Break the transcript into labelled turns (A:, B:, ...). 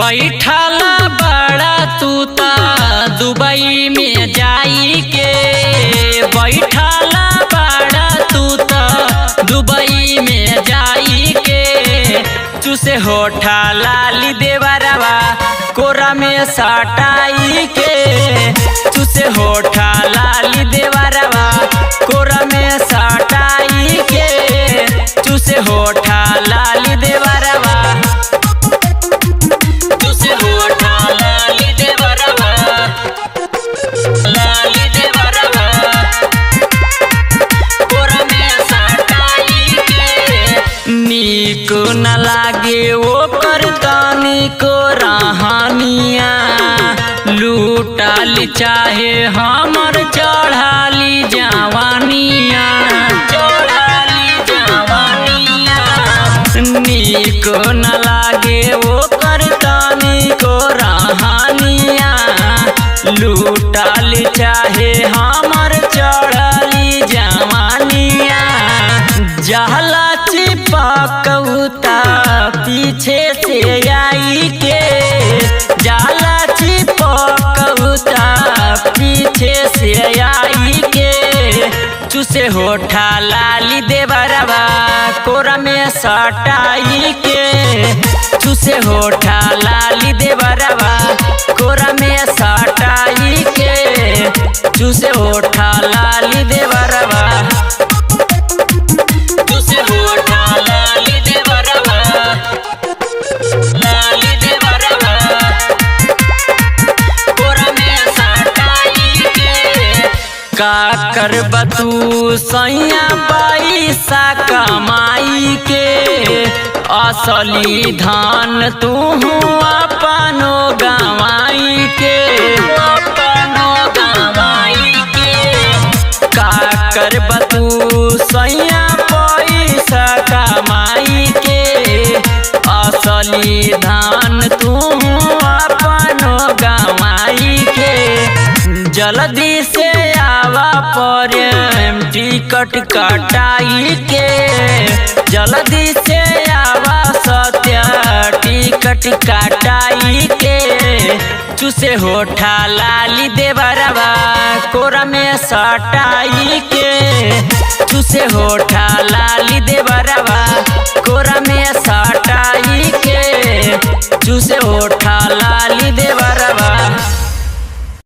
A: बैठला बड़ा तूता दुबई में जाई के, बैठला बड़ा तूता दुबई में जाई के। चूसे होठा लाली देवरवा कोरा में सटाई के, चूसे होठा लाली देवरवा कोरा में सटाई के, चूसे होठा लाली देवरवा नीको न लागे वो करतानी को रहानिया, लूटाली चाहे हमर चढ़ाली जवानिया, चढ़ाली जवानिया। नीको न लागे वो करतानी को रहानिया, लूटाली चाहे हमर चढ़ाली जवानिया। जहला चिपकौता पीछे से आई के, जाला चिपकौता पीछे से आई के। चूसे होठा लाली देवरवा कोरा में सटाई के, चूसे होठा लाली देवरवा कोरा में सटाई के, चूसे होठा लाली देवरवा का कर बतू सैया पैसा कमाई के, असली धान तू अपनो गवाई के, अपनो गवाई के। का कर बतू सैया पैसा कमाई के, असली धान तू अपनो गवाई के। जल्दी से आवा पर टिकट कटाई के, जल्दी से आवा सत्या टिकट कटाई के। चूसे होठा लाली देवरवा कोरा में सटाई के, चूसे होठा लाली देवरवा कोरा में सटाई के, चूसे होठा